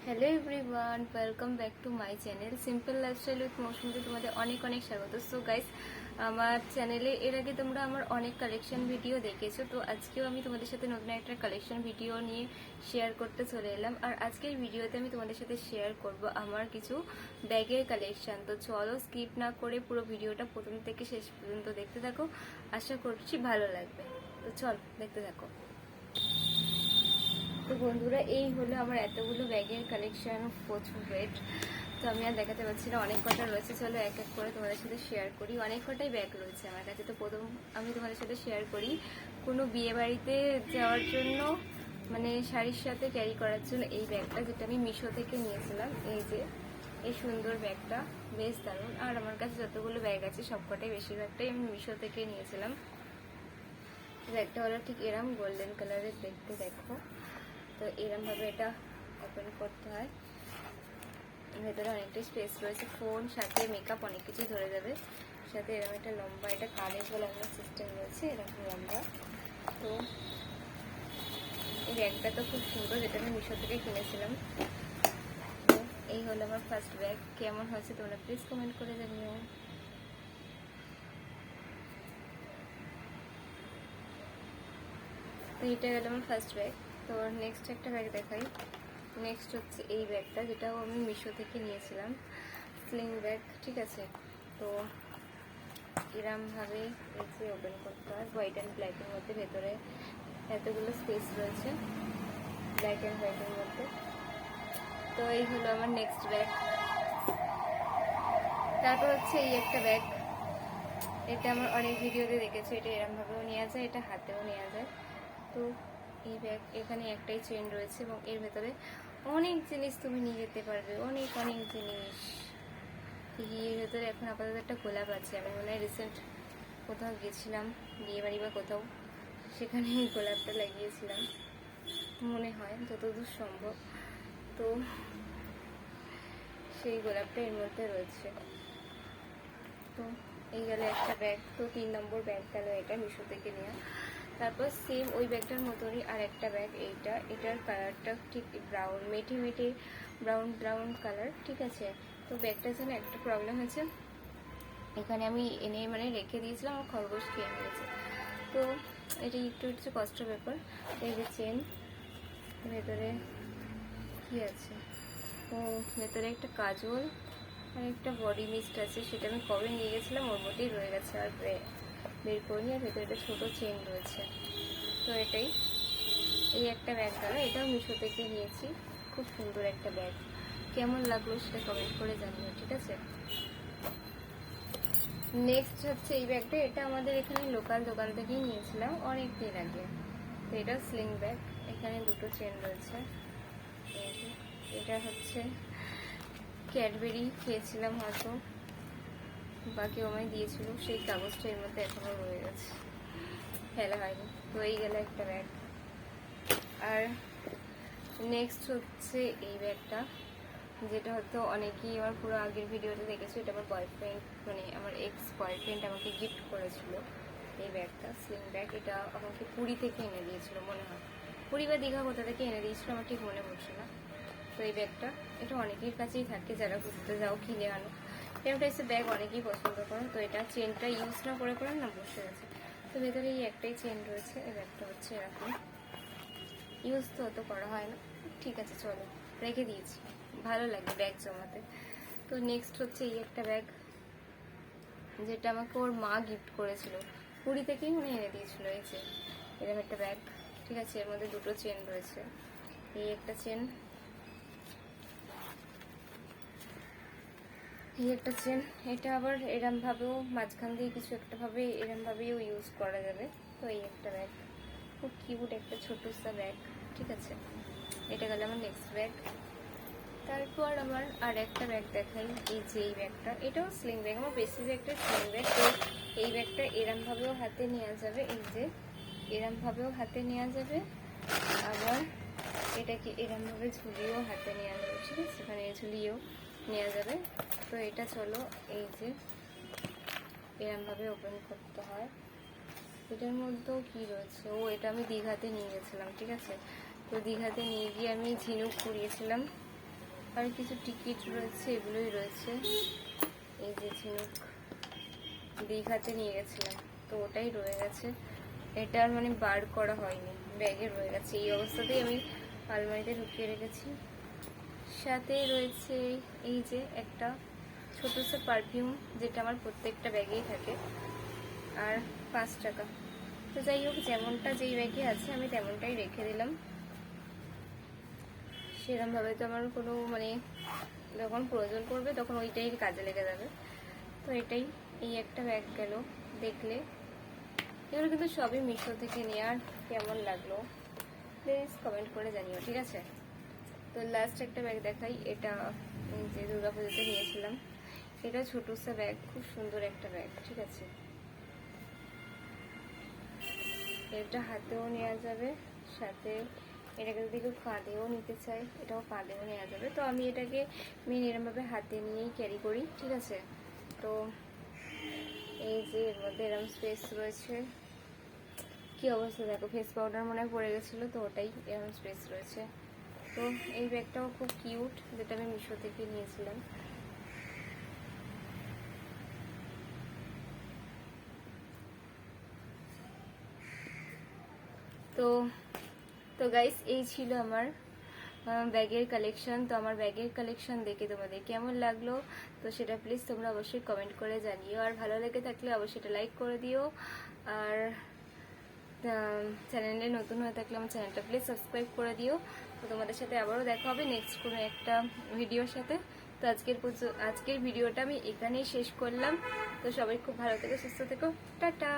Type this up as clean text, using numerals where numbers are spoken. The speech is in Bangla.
Hello everyone, welcome back to my channel simple lifestyle with মৌসুমীতে তোমাদের অনেক অনেক স্বাগত। সো গাইস, আমার চ্যানেলে এর আগে তোমরা আমার অনেক কালেকশন ভিডিও দেখেছো, তো আজকেও আমি তোমাদের সাথে নতুন একটা কালেকশন ভিডিও নিয়ে শেয়ার করতে চলে এলাম। আর আজকের ভিডিওতে আমি তোমাদের সাথে শেয়ার করব আমার কিছু ব্যাগের কালেকশন। তো চলো স্কিপ না করে পুরো ভিডিওটা প্রথম থেকে শেষ পর্যন্ত দেখতে থাকো, আশা করছি ভালো লাগবে। তো চল দেখতে থাকো। তো বন্ধুরা, এই হলো আমার এতগুলো ব্যাগের কালেকশন, প্রচুর ওয়েট। তো আমি আর দেখাতে পারছি না, অনেক কটা রয়েছে। চলো এক এক করে তোমাদের সাথে শেয়ার করি। অনেক কটাই ব্যাগ রয়েছে আমার কাছে। তো প্রথম আমি তোমাদের সাথে শেয়ার করি কোনো বিয়ে বাড়িতে যাওয়ার জন্য, মানে শাড়ির সাথে ক্যারি করার জন্য এই ব্যাগটা, যেটা আমি মিশো থেকে নিয়েছিলাম। এই যে এই সুন্দর ব্যাগটা, বেশ দারুণ। আর আমার কাছে যতগুলো ব্যাগ আছে সবকটাই বেশিরভাগটাই আমি মিশো থেকে নিয়েছিলাম। ব্যাগটা হলো ঠিক এরম গোল্ডেন কালারের, দেখতে দেখো। তো এরম ভাবে এটা ওপেন করতে হয়। ভেতরে অনেকটাই স্পেস রয়েছে, ফোন সাথে মেকআপ অনেক কিছু ধরে যাবে। সাথে এরকম একটা লম্বা, এটা কানের ঝোলানোর সিস্টেম রয়েছে, এরকম লম্বা। তো এই ব্যাগটা তো খুব সুন্দর, যেটা আমি মিশো থেকে কিনেছিলাম। তো এই হলো আমার ফার্স্ট ব্যাগ। কেমন হয়েছে তোমরা প্লিজ কমেন্ট করে জানিও। তো এটা গেল আমার ফার্স্ট ব্যাগ। তো নেক্সট একটা ব্যাগ দেখাই। নেক্সট হচ্ছে এই ব্যাগটা, যেটাও আমি মিশো থেকে নিয়েছিলাম, স্লিং ব্যাগ, ঠিক আছে। তো এরমভাবে এসে ওপেন করতে হয়, হোয়াইট অ্যান্ড ব্ল্যাকের মধ্যে। ভেতরে এতগুলো স্পেস রয়েছে ব্ল্যাক অ্যান্ড হোয়াইটের মধ্যে। তো এই হলো আমার নেক্সট ব্যাগ। তারপর হচ্ছে এই একটা ব্যাগ, এটা আমার অনেক ভিডিওতে দেখেছো। এটা এরমভাবেও নেওয়া যায়, এটা হাতেও নেওয়া যায়। তো এই ব্যাগ, এখানে একটাই চেন রয়েছে এবং এর ভেতরে অনেক জিনিস তুমি নিয়ে যেতে পারবে, অনেক অনেক জিনিস। এর ভেতরে এখন আপাতত একটা গোলাপ আছে। আমি মনে হয় রিসেন্ট কোথাও গেছিলাম, বিয়ে বাড়ি বা কোথাও, সেখানে এই গোলাপটা লাগিয়েছিলাম মনে হয়, যতদূর সম্ভব। তো সেই গোলাপটা এর মধ্যে রয়েছে। তো এই গেল একটা ব্যাগ। তো 3 নম্বর ব্যাগ গেল এটা, মিশো থেকে নেওয়া। তারপর সেম ওই ব্যাগটার মতনই আর একটা ব্যাগ, এইটা। এটার কালারটা ঠিক ব্রাউন, মেটে মেটে ব্রাউন ব্রাউন কালার, ঠিক আছে। তো ব্যাগটার জন্য একটা প্রবলেম হয়েছে, এখানে আমি এনে মানে রেখে দিয়েছিলাম, আমার খরগোশ খেয়ে নিয়েছে। তো এটা একটু একটু কষ্ট ব্যাপার। এই যে চেন, ভেতরে কি আছে, ও ভেতরে একটা কাজল আর একটা বডি মিস্ট আছে, সেটা আমি কবে নিয়ে গেছিলাম, ওর মধ্যেই রয়ে গেছে, আর বের করিনি। আর ভেতরে একটা ছোটো চেন রয়েছে। তো এটাই, এই একটা ব্যাগ গেল, এটাও মিশো থেকে নিয়েছি। খুব সুন্দর একটা ব্যাগ, কেমন লাগলো সেটা কমেন্ট করে জানিও, ঠিক আছে। নেক্সট হচ্ছে এই ব্যাগটা, এটা আমাদের এখানে লোকাল দোকান থেকেই নিয়েছিলাম অনেক দিন আগে। তো এটা স্লিং ব্যাগ, এখানে দুটো চেন রয়েছে। এটা হচ্ছে ক্যাডবেরি খেয়েছিলাম হয়তো, বা কেউ আমায় দিয়েছিল, সেই কাগজটা এর মধ্যে এখনো রয়ে গেছে, ফেলা হয়নি। তো এই গেল একটা ব্যাগ। আর নেক্সট হচ্ছে এই ব্যাগটা, যেটা হয়তো অনেকেই আমার পুরো আগের ভিডিওতে দেখেছো। এটা আমার বয়ফ্রেন্ড, মানে আমার এক্স বয়ফ্রেন্ড আমাকে গিফট করেছিল এই ব্যাগটা, স্লিং ব্যাগ। এটা আমাকে পুরী থেকে এনে দিয়েছিল মনে হয়, পুরী বা দীঘা কোথা থেকে এনে দিয়েছিল আমার ঠিক মনে পড়ছে না। তো এই ব্যাগটা, এটা অনেকের কাছেই থাকে, যারা ঘুরতে যাও কিনে আনো, এরকম টাইপের ব্যাগ অনেকেই পছন্দ করে। তো এটা চেনটা ইউজ না করে করে না বসে গেছে। তো ভেতরে এই একটাই চেন রয়েছে। এই ব্যাগটা হচ্ছে এরকম, ইউজ তো অত করা হয় না, ঠিক আছে চলো রেখে দিয়েছি, ভালো লাগে ব্যাগ জমাতে। তো নেক্সট হচ্ছে এই একটা ব্যাগ, যেটা আমাকে ওর মা গিফট করেছিল, পুরী থেকেই মনে এনে দিয়েছিল। এই যে এরকম একটা ব্যাগ, ঠিক আছে। এর মধ্যে দুটো চেন রয়েছে, এই একটা চেন, এই একটা চেন। এটা আবার এরম ভাবেও মাঝখান দিয়ে কিছু একটা ভাবে এরম ভাবেও ইউজ করা যাবে। তো এই একটা ব্যাগ, খুব কিউট একটা ছোট সা ব্যাগ, ঠিক আছে। এটা গেল আমার নেক্সট ব্যাগ। তারপর আমার আর একটা ব্যাগ দেখাই, এই যে এই ব্যাগটা, এটাও স্লিং ব্যাগ, আমার বেশি ব্যাগটা স্লিং ব্যাগ। তো এই ব্যাগটা এরম ভাবেও হাতে নেওয়া যাবে, এই যে এরম ভাবেও হাতে নেওয়া যাবে, আবার এটাকে এরম ভাবে ঝুলিয়েও হাতে নেওয়া যাবে, ঠিক আছে, মানে ঝুলিয়েও নেওয়া যাবে। তো এটা চলো, এই যে এরম ভাবে ওপেন করতে হয়। এটার মধ্যেও কি রয়েছে, ও এটা আমি দীঘাতে নিয়ে গেছিলাম, ঠিক আছে। তো দীঘাতে নিয়ে গিয়ে আমি ঝিনুক কুড়িয়েছিলাম, আর কিছু টিকিট রয়েছে, এগুলোই রয়েছে। এই যে ঝিনুক দীঘাতে নিয়ে গেছিলাম, তো ওটাই রয়ে গেছে। এটা আর মানে বার করা হয়নি, ব্যাগে রয়ে গেছে। এই অবস্থাতেই আমি আলমারিতে ঢুকিয়ে রেখেছি। সাথেই রয়েছে এই যে একটা ছোট সে পারফিউম, যেটা আমার প্রত্যেকটা ব্যাগেই থাকে, আর 5 টাকা। তো যাই হোক, যেমনটা যেই ব্যাগে আছে আমি তেমনটাই রেখে দিলাম। সেরকমভাবে তো আমার কোনো মানে যখন প্রয়োজন পড়বে তখন ওইটাই কাজে লেগে যাবে। তো এটাই, এই একটা ব্যাগ গেল। দেখলে এগুলো কিন্তু সবই মিশো থেকে নিয়ে। আর কেমন লাগলো প্লিজ কমেন্ট করে জানিও, ঠিক আছে? তো লাস্ট একটা ব্যাগ দেখাই। এটা যে দুর্গাপুজোতে নিয়েছিলাম, এটা ছোট সা ব্যাগ, খুব সুন্দর একটা ব্যাগ, ঠিক আছে? এটা হাতেও নেওয়া যাবে, সাথে এটাকে যদি কেউ কাঁধেও নিতে চাই, এটাও কাঁধেও নেওয়া যাবে। তো আমি এটাকে মেন এরমভাবে হাতে নিয়েই ক্যারি করি, ঠিক আছে? তো এই যে এর মধ্যে এরম স্পেস রয়েছে, কি অবস্থা দেখো, ফেস পাউডার মনে হয় পড়ে গেছিলো, তো ওটাই এরম স্পেস রয়েছে। তো এই ব্যাগটাও খুব কিউট, যেটা আমি মিশো থেকে নিয়েছিলাম। তো তো গাইস, এই ছিল আমার ব্যাগের কালেকশন। তো আমার ব্যাগের কালেকশন দেখে তোমাদের কেমন লাগলো, তো সেটা প্লিজ তোমরা অবশ্যই কমেন্ট করে জানিও। আর ভালো লেগে থাকলে অবশ্যই এটা লাইক করে দিও। আর চ্যানেলে নতুন হয়ে থাকলে আমার চ্যানেলটা প্লিজ সাবস্ক্রাইব করে দিও। তো তোমাদের সাথে আবারও দেখা হবে নেক্সট কোনো একটা ভিডিওর সাথে। তো আজকের ভিডিওটা আমি এখানেই শেষ করলাম। তো সবাই খুব ভালো থেকো, সুস্থ থেকো, টাটা।